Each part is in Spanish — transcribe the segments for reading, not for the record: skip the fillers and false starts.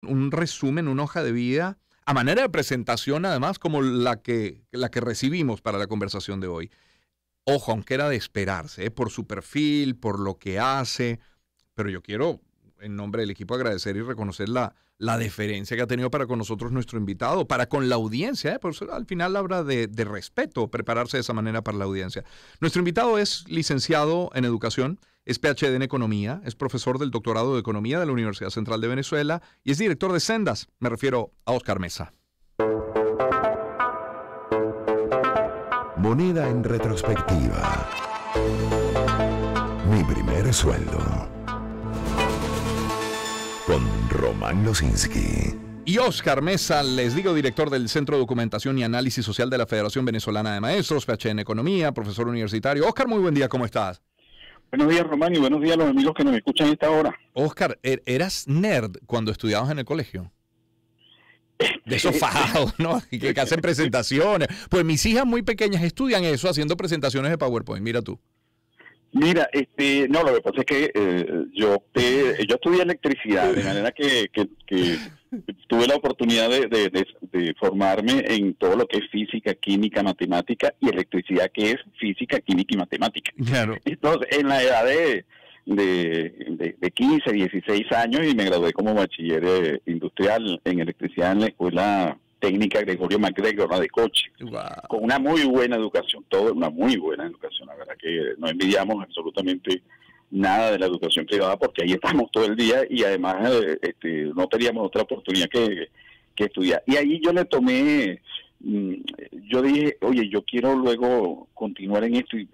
un resumen, una hoja de vida, a manera de presentación además, como la que recibimos para la conversación de hoy. Ojo, aunque era de esperarse, por su perfil, por lo que hace, pero yo quiero, en nombre del equipo, agradecer y reconocer la deferencia que ha tenido para con nosotros nuestro invitado, para con la audiencia, por eso al final habla de respeto, prepararse de esa manera para la audiencia. Nuestro invitado es licenciado en educación, es PhD en economía, es profesor del doctorado de economía de la Universidad Central de Venezuela y es director de Sendas. Me refiero a Óscar Mesa. Moneda en retrospectiva. Mi primer sueldo. Con Román Losinski. Y Óscar Mesa, les digo, director del Centro de Documentación y Análisis Social de la Federación Venezolana de Maestros, PhD en economía, profesor universitario. Óscar, muy buen día, ¿cómo estás? Buenos días, Román, y buenos días a los amigos que nos escuchan a esta hora. Óscar, ¿eras nerd cuando estudiabas en el colegio? De esos fajados, ¿no? Y que hacen presentaciones. Pues mis hijas muy pequeñas estudian eso, haciendo presentaciones de PowerPoint. Mira tú. Mira, no, lo que pasa es que yo estudié electricidad, de manera que tuve la oportunidad de formarme en todo lo que es física, química, matemática y electricidad, que es física, química y matemática. Claro. Entonces, en la edad de 15, 16 años, y me gradué como bachiller industrial en electricidad en la Escuela Técnica Gregorio MacGregor, de Coche, Wow. con una muy buena educación, todo una muy buena educación. La verdad que no envidiamos absolutamente nada de la educación privada, porque ahí estamos todo el día y además no teníamos otra oportunidad que estudiar. Y ahí yo le tomé, yo dije, oye, yo quiero luego continuar en esto y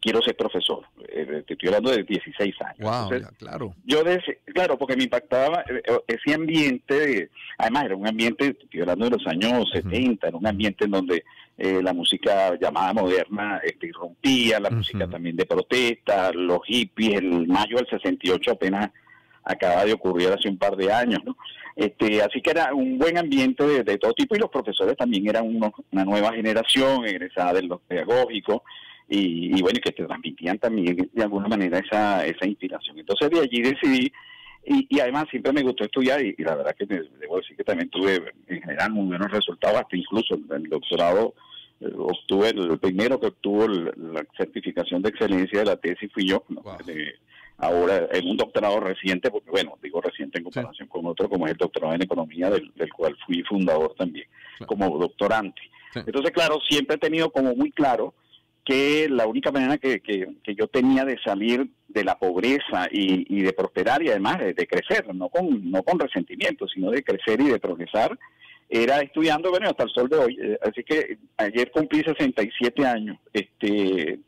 quiero ser profesor. Te estoy hablando de 16 años. Wow, Entonces, ya, claro. yo claro, porque me impactaba ese ambiente, además era un ambiente, estoy hablando de los años 70, era un ambiente en donde la música llamada moderna irrumpía, la música también de protesta, los hippies, el mayo del 68 apenas acaba de ocurrir hace un par de años, ¿no? Así que era un buen ambiente de todo tipo, y los profesores también eran una nueva generación egresada de los pedagógicos, y bueno, que te transmitían también de alguna manera esa inspiración. Entonces de allí decidí, y además siempre me gustó estudiar, y la verdad que debo decir que también tuve en general muy buenos resultados, hasta incluso en el doctorado obtuve, el primero que obtuvo la certificación de excelencia de la tesis fui yo, ¿no? Wow. Ahora en un doctorado reciente, porque bueno, digo reciente en comparación con otro, como es el doctorado en economía, del cual fui fundador también, como doctorante. Sí. Entonces, claro, siempre he tenido como muy claro que la única manera que yo tenía de salir de la pobreza y de prosperar, y además de crecer, no con resentimiento, sino de crecer y de progresar, era estudiando, bueno, hasta el sol de hoy. Así que ayer cumplí 67 años.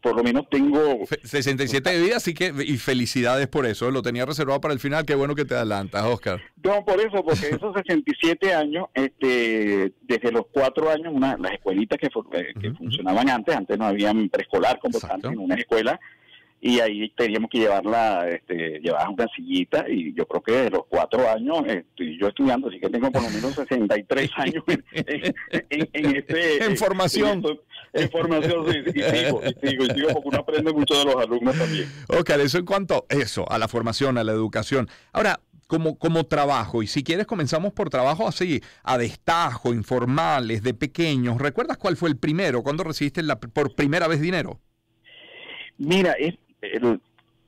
Por lo menos tengo 67 de vida, así que, y felicidades por eso. Lo tenía reservado para el final. Qué bueno que te adelantas, Óscar. No, por eso, porque esos 67 años, desde los 4 años, las escuelitas que funcionaban antes no habían preescolar como tal, en una escuela, y ahí teníamos que llevarla, llevar una sillita, y yo creo que desde los 4 años estoy yo estudiando, así que tengo por lo menos 63 años en formación. En formación, sí, y sigo, porque uno aprende mucho de los alumnos también. Óscar, eso en cuanto a la formación, a la educación. Ahora, como trabajo, y si quieres comenzamos por trabajo así, a destajo, informales, de pequeños. ¿Recuerdas cuál fue el primero? ¿Cuándo recibiste por primera vez dinero? Mira,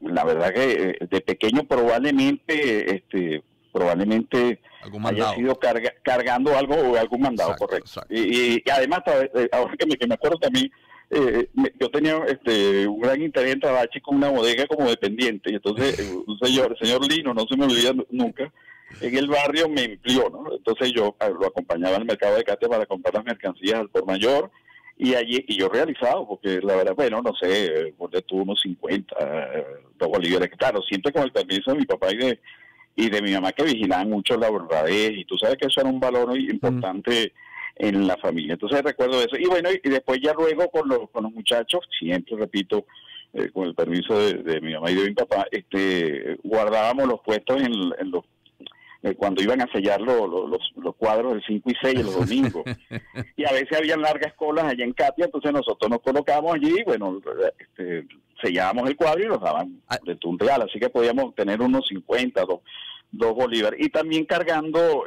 la verdad que de pequeño probablemente haya sido cargando algo o algún mandado, exacto, correcto. Exacto. Y además, ahora que me acuerdo también, yo tenía un gran interés en trabajar con una bodega como dependiente, y entonces el señor Lino, no se me olvida nunca, en el barrio me empleó, ¿no? Entonces yo lo acompañaba al mercado de Catia para comprar las mercancías al por mayor, y allí, y yo realizado, porque la verdad, bueno, no sé, tuve unos 50 bolívares, claro, siempre con el permiso de mi papá y de mi mamá, que vigilaban mucho la honradez, y tú sabes que eso era un valor importante en la familia. Entonces recuerdo eso, y bueno, y después ya luego con los muchachos, siempre repito, con el permiso de mi mamá y de mi papá, guardábamos los puestos en los cuando iban a sellar los cuadros del 5 y 6 los domingos. Y a veces habían largas colas allá en Catia, entonces nosotros nos colocábamos allí, y bueno, sellábamos el cuadro y nos daban de un real, así que podíamos tener unos 50, bolívares. Y también cargando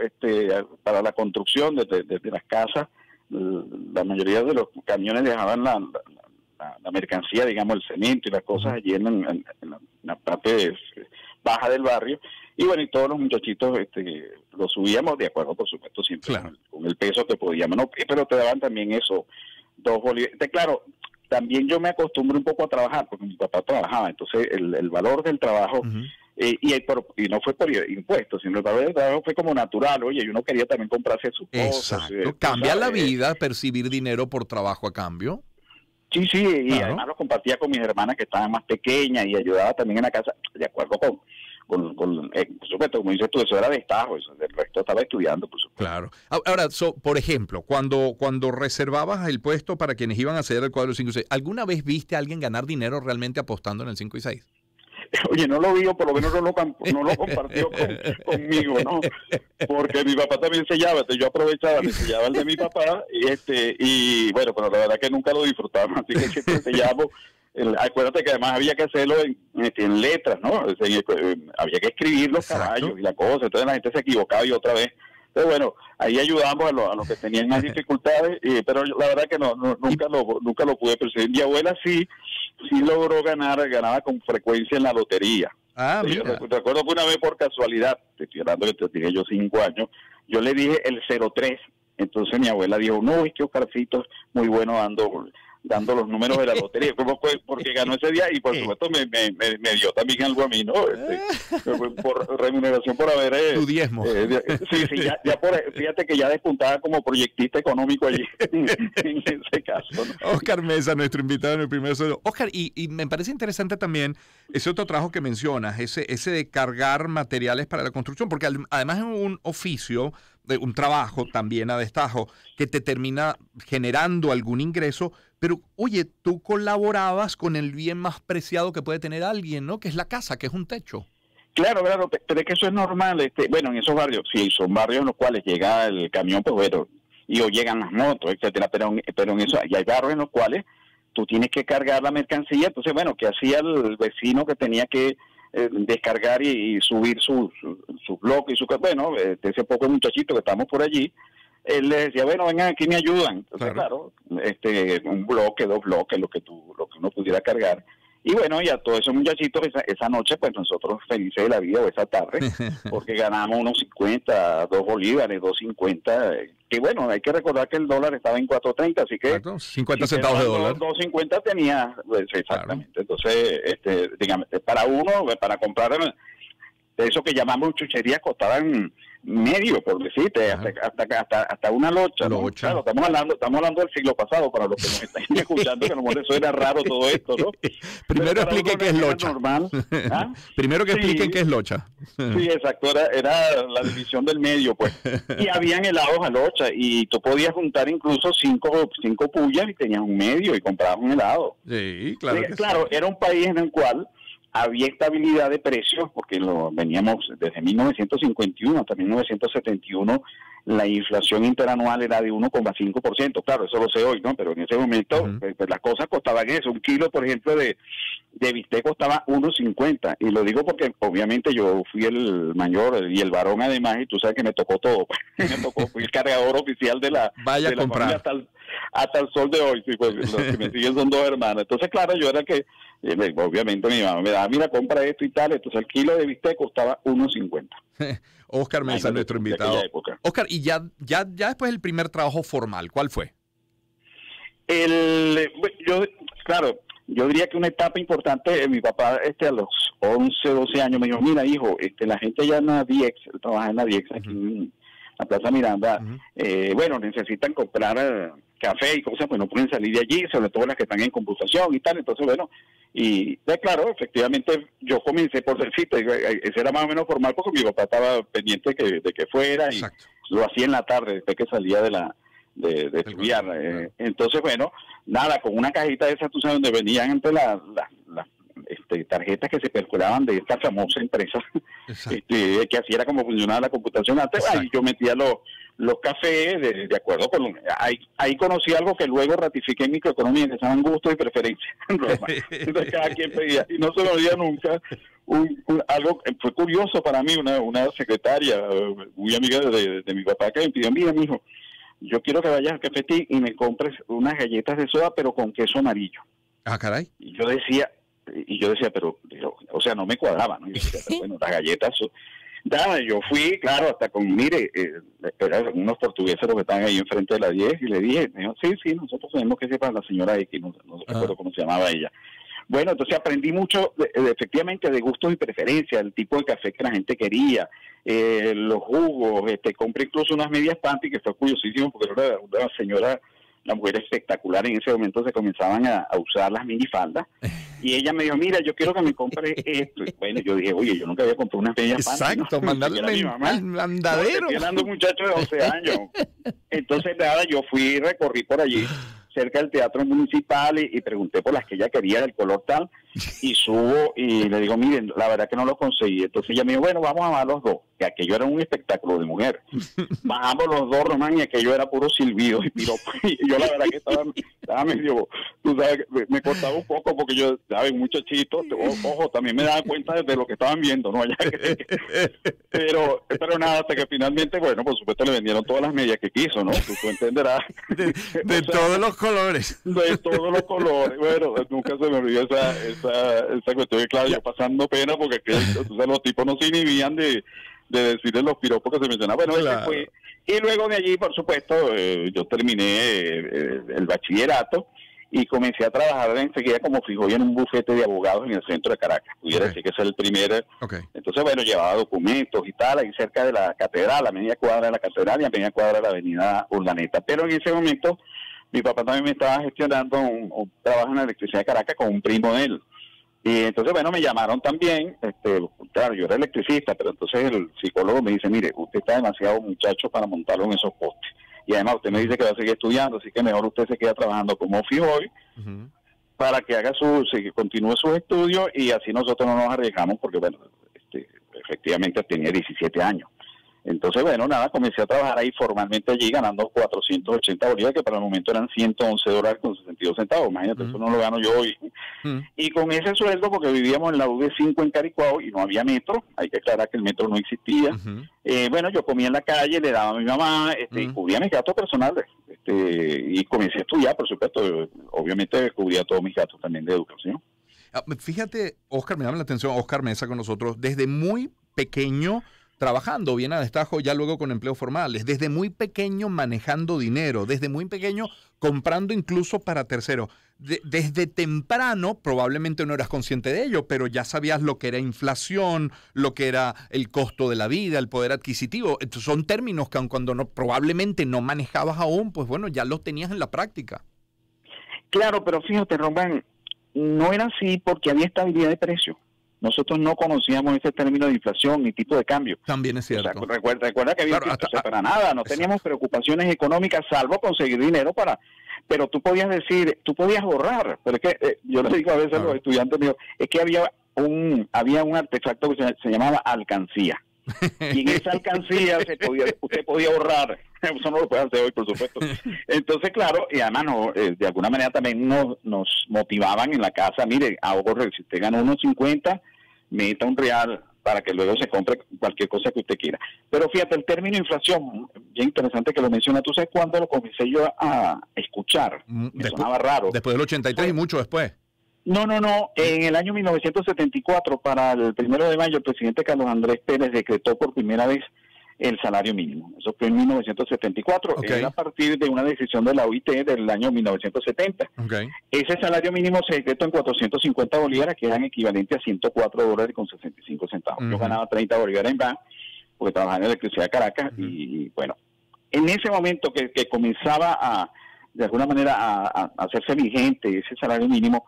para la construcción de las casas, la mayoría de los camiones dejaban la mercancía, digamos, el cemento y las cosas allí en la parte baja del barrio. Y bueno, y todos los muchachitos lo subíamos de acuerdo, por supuesto, siempre con el peso que podíamos, ¿no? Pero te daban también eso, 2 bolívares. Claro, también yo me acostumbré un poco a trabajar, porque mi papá trabajaba, entonces el valor del trabajo, y no fue por impuestos, sino el valor del trabajo fue como natural. Oye, y uno quería también comprarse sus cosas. Exacto. Cambia la vida percibir dinero por trabajo a cambio. Sí, y además lo compartía con mis hermanas que estaban más pequeñas y ayudaba también en la casa, de acuerdo con por supuesto, como dices tú, eso era destajo, el resto estaba estudiando, por supuesto. Claro. Ahora, por ejemplo, cuando reservabas el puesto para quienes iban a acceder al cuadro 5 y 6, ¿alguna vez viste a alguien ganar dinero realmente apostando en el 5 y 6? Oye, no lo vi, por lo menos no lo compartió conmigo, ¿no? Porque mi papá también sellaba, entonces yo aprovechaba, le sellaba el de mi papá, y bueno, pero la verdad que nunca lo disfrutamos, así que siempre sellábamos. Acuérdate que además había que hacerlo en letras, ¿no? Había que escribir los caballos y la cosa, entonces la gente se equivocaba y otra vez. Pero bueno, ahí ayudamos a los que tenían más dificultades, pero la verdad que nunca lo pude percibir. Mi abuela sí logró ganaba con frecuencia en la lotería. Mira. Recuerdo que una vez por casualidad, te estoy hablando que tenía yo 5 años, yo le dije el 03, entonces mi abuela dijo, no, es que Oscarcito es muy bueno dando los números de la lotería, porque ganó ese día y por supuesto me dio también algo a mí, ¿no? Por remuneración por haber... Tu diezmo. Sí, fíjate que ya despuntaba como proyectista económico allí, en ese caso, ¿no? Oscar Mesa, nuestro invitado en el primer episodio. Oscar, y me parece interesante también ese otro trabajo que mencionas, ese de cargar materiales para la construcción, porque además es un oficio, un trabajo también a destajo, que te termina generando algún ingreso, pero oye, tú colaborabas con el bien más preciado que puede tener alguien, ¿no? Que es la casa, que es un techo. Claro, pero es que eso es normal. Bueno, en esos barrios, sí, son barrios en los cuales llega el camión, pues bueno, o llegan las motos, etcétera, pero en eso, y hay barrios en los cuales tú tienes que cargar la mercancía. Entonces, bueno, ¿qué hacía el vecino que tenía que descargar y subir su bloque y bueno, ese poco muchachito que estamos por allí, él le decía, bueno, vengan aquí, me ayudan. Entonces, claro, un bloque, 2 bloques, lo que uno pudiera cargar. Y bueno, y a todos esos muchachitos esa noche, pues nosotros felices de la vida, o esa tarde, porque ganamos unos 50, 2 bolívares, 2.50, que bueno, hay que recordar que el dólar estaba en 4.30, así que... Exacto, 50 centavos de dólar. 2.50 tenía, pues, exactamente. Claro. Entonces, digamos, para comprar eso que llamamos chucherías, costaban medio, por decirte, hasta una locha, ¿no? Claro, estamos hablando del siglo pasado, para los que nos están escuchando, que a lo mejor eso era raro todo esto, ¿no? Primero expliquen qué es locha. Primero que expliquen qué es locha. Sí, exacto, era la división del medio, pues. Y habían helados a locha, y tú podías juntar incluso 5 pullas y tenías un medio y comprabas un helado. Sí, claro. Claro, era un país en el cual había estabilidad de precios, porque veníamos desde 1951 hasta 1971, la inflación interanual era de 1,5%. Claro, eso lo sé hoy, ¿no? Pero en ese momento pues las cosas costaban eso. Un kilo, por ejemplo, de bistec costaba 1.50. Y lo digo porque obviamente yo fui el mayor y el varón además, y tú sabes que me tocó todo. Fui el cargador oficial de la comprar hasta el sol de hoy. Sí, pues, los que me siguen son 2 hermanas. Entonces, claro, yo era que obviamente mi mamá me daba, mira, compra esto y tal. Entonces el kilo de bistec costaba 1.50. Oscar Mesa, nuestro invitado. Oscar, y ya después del primer trabajo formal, ¿cuál fue? Yo diría que una etapa importante, mi papá a los 11, 12 años me dijo, mira hijo, la gente allá en la Diex, trabaja en la Diex aquí en la Plaza Miranda, bueno, necesitan comprar café y cosas, pues no pueden salir de allí, sobre todo las que están en computación y tal. Entonces, bueno, y claro, efectivamente yo comencé por decirte, ese era más o menos formal porque mi papá estaba pendiente de que fuera. Exacto. Y lo hacía en la tarde después que salía de estudiar. Entonces, bueno, nada, con una cajita de esas, tú sabes, donde venían entre las tarjetas que se percolaban de esta famosa empresa que así era como funcionaba la computación antes. Ahí yo metía los cafés de acuerdo con... Ahí conocí algo que luego ratifiqué en microeconomía, que se llaman gustos y preferencias. Entonces cada quien pedía, y no se me olvida nunca, algo fue curioso para mí, una secretaria muy amiga de mi papá, que me pidió, mira, mijo, yo quiero que vayas al cafetín y me compres unas galletas de soda, pero con queso amarillo. Ah, caray. Y yo decía, pero o sea, no me cuadraba, ¿no? Y yo decía, pero bueno, las galletas... Nada, yo fui, claro, hasta con, mire, eran unos portugueses los que estaban ahí enfrente de la 10, y le dije, me dijo, sí, nosotros tenemos que ser para la señora X, no recuerdo cómo se llamaba ella. Bueno, entonces aprendí mucho, efectivamente, de gustos y preferencias, el tipo de café que la gente quería, los jugos, compré incluso unas medias panty, que fue curiosísimo, porque era una señora, una mujer espectacular, en ese momento se comenzaban a usar las minifaldas, y ella me dijo, mira, yo quiero que me compre esto. Y bueno, yo dije, oye, yo nunca había comprado unas medias panty. Exacto, mandarle a mi mamá. Al mandadero. Estoy hablando de un muchacho de 11 años. Entonces, nada, yo recorrí por allí, cerca del Teatro Municipal, y pregunté por las que ella quería, del color tal, y subo y le digo, miren, la verdad que no lo conseguí. Entonces ella me dijo, bueno, vamos a bajar los dos, que aquello era un espectáculo de mujer. Bajamos los dos, Román, y aquello era puro silbido y piropo. Y yo la verdad que estaba medio, tú sabes, me cortaba un poco porque yo, sabes, un muchachito, ojo, también me daba cuenta de lo que estaban viendo, ¿no? Pero nada, hasta que finalmente, bueno, por supuesto le vendieron todas las medias que quiso, ¿no? Tú entenderás. De todos los colores. De todos los colores. Bueno, nunca se me olvidó esa cuestión. Y claro, yo pasando pena porque los tipos no se inhibían de decirle los piropos que se mencionaban. Bueno, claro. Ese fue. Y luego de allí, por supuesto, yo terminé el bachillerato y comencé a trabajar enseguida como frijol en un bufete de abogados en el centro de Caracas. Pudiera decir que es el primer. Entonces, bueno, llevaba documentos y tal, ahí cerca de la catedral, a media cuadra de la catedral y a media cuadra de la avenida Urdaneta. Pero en ese momento, mi papá también me estaba gestionando un trabajo en la electricidad de Caracas con un primo de él. Y entonces, bueno, me llamaron también, claro, yo era electricista, pero entonces el psicólogo me dice, mire, usted está demasiado muchacho para montarlo en esos postes. Y además usted me dice que va a seguir estudiando, así que mejor usted se queda trabajando como frijol para que haga que continúe sus estudios y así nosotros no nos arriesgamos porque, bueno, efectivamente tenía 17 años. Entonces, bueno, nada, comencé a trabajar ahí formalmente allí ganando 480 bolívares, que para el momento eran $111 con 62 centavos. Imagínate, eso no lo gano yo hoy. Y con ese sueldo, porque vivíamos en la UV5 en Caricuao y no había metro, hay que aclarar que el metro no existía. Bueno, yo comía en la calle, le daba a mi mamá, y cubría mis gastos personales. Y comencé a estudiar, por supuesto, obviamente cubría todos mis gastos también de educación. Fíjate, Oscar, me llama la atención, Oscar Mesa con nosotros, desde muy pequeño trabajando bien a destajo, ya luego con empleos formales, desde muy pequeño manejando dinero, desde muy pequeño comprando incluso para terceros. Desde temprano, probablemente no eras consciente de ello, pero ya sabías lo que era inflación, lo que era el costo de la vida, el poder adquisitivo. Estos son términos que aun cuando probablemente no manejabas aún, pues bueno, ya los tenías en la práctica. Claro, pero fíjate, Román, no era así porque había estabilidad de precio. Nosotros no conocíamos ese término de inflación ni tipo de cambio. También es cierto. O sea, recuerda que había para nada, no teníamos preocupaciones económicas salvo conseguir dinero pero tú podías ahorrar. Pero es que yo les digo a veces a los estudiantes míos, es que había un artefacto que se llamaba alcancía. Y en esa alcancía usted podía ahorrar. Eso no lo puede hacer hoy, por supuesto. Entonces, claro, y además de alguna manera también nos motivaban en la casa, mire, ahorre, si usted gana 1.50, meta un real para que luego se compre cualquier cosa que usted quiera. Pero fíjate, el término inflación, bien interesante que lo menciona, ¿tú sabes cuándo lo comencé yo a escuchar? Me sonaba raro. Después del 83 y mucho después. No. En el año 1974, para el 1 de mayo, el presidente Carlos Andrés Pérez decretó por primera vez el salario mínimo. Eso fue en 1974. Era a partir de una decisión de la OIT del año 1970. Ese salario mínimo se decretó en 450 bolívares, que eran equivalentes a $104 con 65 centavos. Yo ganaba 30 bolívares en BAN, porque trabajaba en la electricidad de Caracas. Y bueno, en ese momento que comenzaba de alguna manera a hacerse vigente ese salario mínimo,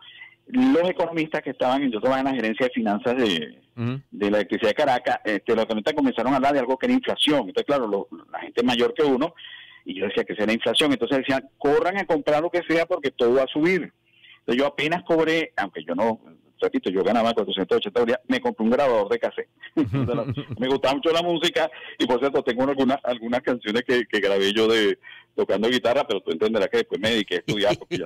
los economistas que estaban, yo trabajaba en la gerencia de finanzas de la electricidad de Caracas, los economistas comenzaron a hablar de algo que era inflación. Entonces, claro, la gente mayor que uno, y yo decía que era inflación, entonces decían, corran a comprar lo que sea porque todo va a subir. Entonces yo apenas cobré, aunque yo no, repito, yo ganaba 480 días, me compré un grabador de cassette. Me gustaba mucho la música y por cierto tengo algunas canciones que grabé yo tocando guitarra, pero tú entenderás que después me dediqué a estudiar porque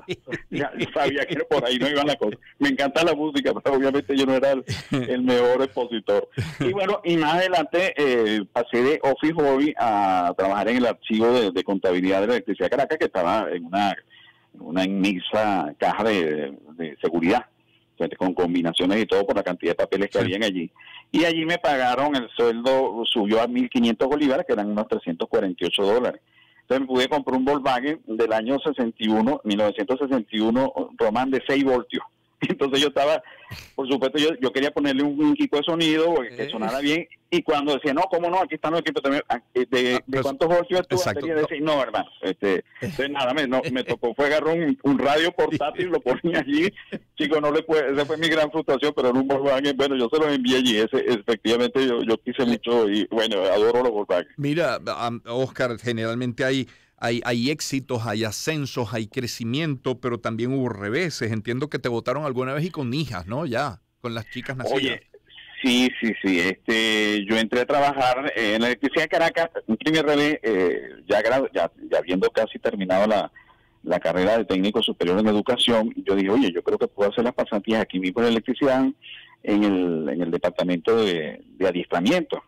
ya sabía que por ahí no iban las cosas. Me encanta la música, pero obviamente yo no era el mejor expositor. Y bueno, y más adelante pasé de Office Boy a trabajar en el archivo de contabilidad de la Electricidad de Caracas, que estaba en una inmensa caja de seguridad, con combinaciones y todo por la cantidad de papeles que habían allí. Y allí me pagaron, el sueldo subió a 1.500 bolívares, que eran unos $348. Entonces me pude comprar un Volkswagen del año 1961, Román, de 6 voltios. Entonces yo estaba, por supuesto, yo quería ponerle un equipo de sonido que sonara bien, y cuando decía, no, ¿cómo no? Aquí están los equipos también. ¿De cuántos voltios es tu batería? Decía, no, hermano. Entonces nada, me tocó, fue agarrar un radio portátil, lo ponía allí. Chico, no le puede, esa fue mi gran frustración, pero en un Volkswagen, bueno, yo se los envié allí. Efectivamente, yo quise mucho y, bueno, adoro los Volkswagen. Mira, Oscar, generalmente hay éxitos, hay ascensos, hay crecimiento, pero también hubo reveses. Entiendo que te votaron alguna vez y con hijas, ¿no? Ya, con las chicas nacidas. Oye, sí. Yo entré a trabajar en la Electricidad de Caracas, un primer revés, ya habiendo casi terminado la carrera de técnico superior en educación. Yo dije, oye, yo creo que puedo hacer las pasantías aquí mismo en electricidad, en el departamento de adiestramiento.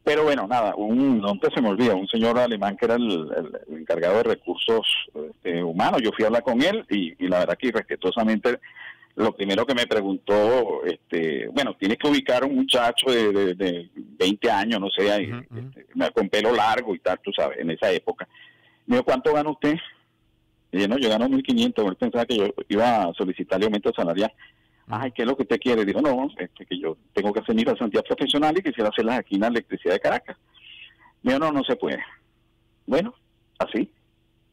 Pero bueno, nada, nunca se me olvida, un señor alemán que era el encargado de recursos humanos. Yo fui a hablar con él y la verdad que respetuosamente lo primero que me preguntó, bueno, tienes que ubicar a un muchacho de 20 años, no sé, con pelo largo y tal, tú sabes, en esa época. Me dijo, ¿cuánto gana usted? Y yo, no, yo gano 1.500, él pensaba que yo iba a solicitarle aumento salarial. Ay, ¿qué es lo que usted quiere? Digo, no, que yo tengo que hacer mi pasantía profesional y quisiera hacerlas aquí en la Electricidad de Caracas. Me dijo, no se puede. Bueno, así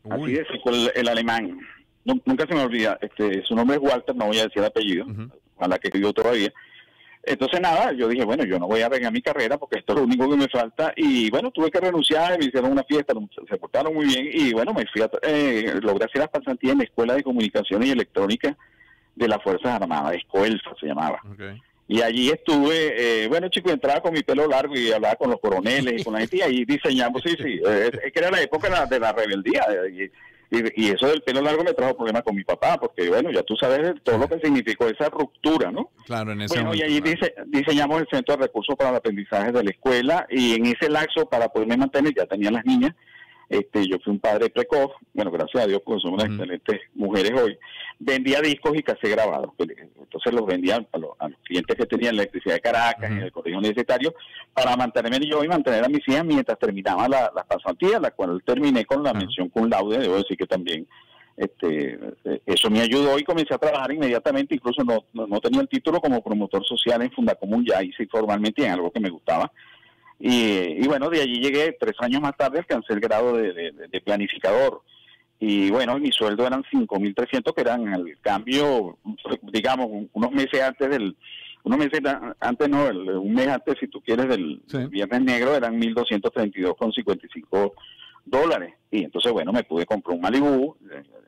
es, el alemán. Nunca se me olvida, su nombre es Walter, no voy a decir el apellido, a la que vivo todavía. Entonces nada, yo dije, bueno, yo no voy a regar mi carrera porque esto es lo único que me falta, y bueno, tuve que renunciar, me hicieron una fiesta, se portaron muy bien, y bueno, me fui logré hacer las pasantías en la Escuela de Comunicaciones y Electrónica de las Fuerzas Armadas, Escoelfa se llamaba. Y allí estuve, bueno, chico, entraba con mi pelo largo y hablaba con los coroneles y con la gente, y ahí diseñamos, es que era la época de la rebeldía, y eso del pelo largo me trajo problemas con mi papá, porque bueno, ya tú sabes todo lo que significó esa ruptura, ¿no? Claro, en ese bueno, momento, y allí diseñamos el Centro de Recursos para el Aprendizaje de la escuela, y en ese lapso, para poderme mantener, ya tenía las niñas, yo fui un padre precoz, bueno, gracias a Dios, porque son unas excelentes mujeres hoy. Vendía discos y cassettes grabados, entonces los vendía a los clientes que tenían la Electricidad de Caracas, en el colegio universitario, para mantenerme yo y mantener a mis hijas mientras terminaba la pasantía, la cual terminé con la mención cum laude. Debo decir que también eso me ayudó y comencé a trabajar inmediatamente. Incluso no tenía el título como promotor social en Fundacomún, ya hice formalmente en algo que me gustaba. Y bueno, de allí llegué 3 años más tarde, alcancé el grado de planificador. Y bueno, mi sueldo eran 5.300, que eran el cambio, digamos, un mes antes, un mes antes, si tú quieres, del Viernes Negro, eran $1.232,55. Y entonces, bueno, me pude comprar un Malibu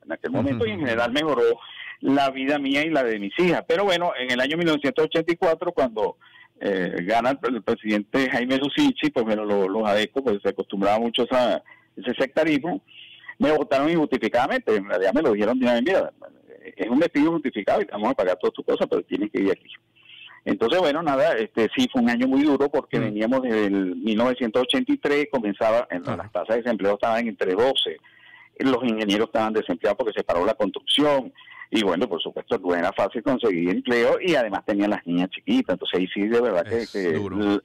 en aquel momento, y en general mejoró la vida mía y la de mis hijas. Pero bueno, en el año 1984, cuando gana el presidente Jaime Lucici, pues bueno, los adecos pues se acostumbraba mucho a ese sectarismo, me votaron injustificadamente. En realidad me lo dijeron de una vez, mira, es un despido justificado y te vamos a pagar todas tus cosas, pero tienes que ir aquí. Entonces, bueno, nada, sí fue un año muy duro porque veníamos desde el 1983, comenzaba, las tasas de desempleo estaban entre 12, los ingenieros estaban desempleados porque se paró la construcción, y bueno, por supuesto no era fácil conseguir empleo, y además tenían las niñas chiquitas. Entonces ahí sí, de verdad que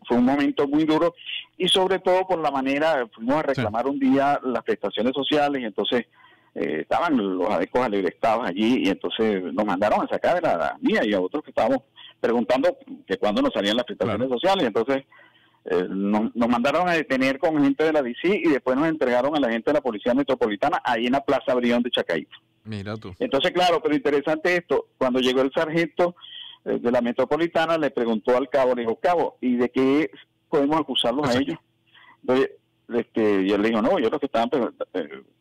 fue un momento muy duro, y sobre todo por la manera, fuimos a reclamar un día las prestaciones sociales, y entonces estaban los adecos alebrestados allí, y entonces nos mandaron a sacar de la mía y a otros que estábamos preguntando que cuándo nos salían las prestaciones sociales. Entonces nos mandaron a detener con gente de la DC, y después nos entregaron a la gente de la Policía Metropolitana ahí en la Plaza Brión de Chacaíto. Mira tú. Entonces, claro, pero interesante esto, cuando llegó el sargento de la Metropolitana, le preguntó al cabo, le dijo, cabo, ¿y de qué podemos acusarlos a ellos? Entonces, y él le dijo, no, yo los que estaban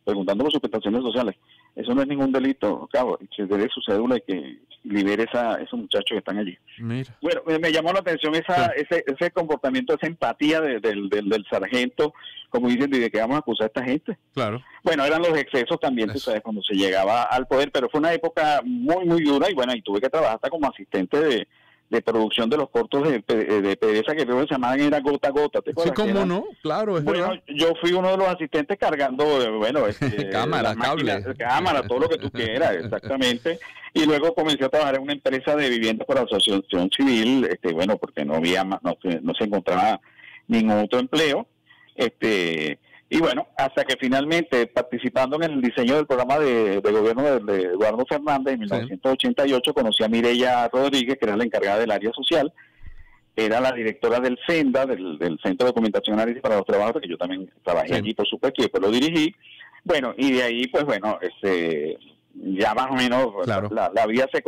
preguntando por sus prestaciones sociales. Eso no es ningún delito, cabo, que debe su cédula y que libere esos muchachos que están allí. Mira. Bueno, me llamó la atención ese comportamiento, esa empatía del sargento, como dicen, de que vamos a acusar a esta gente. Claro. Bueno, eran los excesos también, tú sabes, cuando se llegaba al poder, pero fue una época muy, muy dura y bueno, y tuve que trabajar hasta como asistente de producción de los cortos de PDVSA que creo que se llamaban era Gota a Gota. ¿Te acuerdas? Sí, cómo no, claro, es bueno, verdad. yo fui uno de los asistentes cargando, bueno, cámara, cable. Cámara, todo lo que tú quieras, exactamente. Y luego comencé a trabajar en una empresa de viviendas por asociación civil, bueno, porque no se encontraba ningún otro empleo. Y bueno, hasta que finalmente, participando en el diseño del programa de gobierno de Eduardo Fernández en 1988, conocí a Mireya Rodríguez, que era la encargada del área social, era la directora del CENDA, del Centro de Documentación y Análisis para los Trabajadores, que yo también trabajé allí, por supuesto, y después lo dirigí. Bueno, y de ahí, pues bueno, ya más o menos claro. la vida se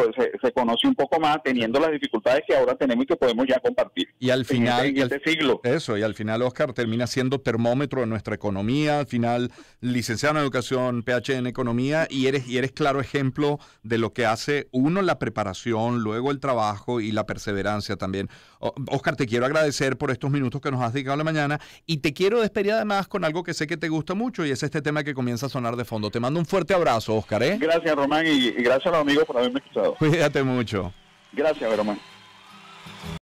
conoce un poco más, teniendo las dificultades que ahora tenemos y que podemos ya compartir. Y al final, en este siglo. Eso, y al final, Oscar, termina siendo termómetro de nuestra economía, al final licenciado en educación, PhD en economía, y eres claro ejemplo de lo que hace uno, la preparación, luego el trabajo y la perseverancia también. Oscar, te quiero agradecer por estos minutos que nos has dedicado a la mañana, y te quiero despedir además con algo que sé que te gusta mucho, y es este tema que comienza a sonar de fondo. Te mando un fuerte abrazo, Oscar, ¿eh? Gracias, Román, y gracias a los amigos por haberme escuchado. Cuídate mucho. Gracias, Román.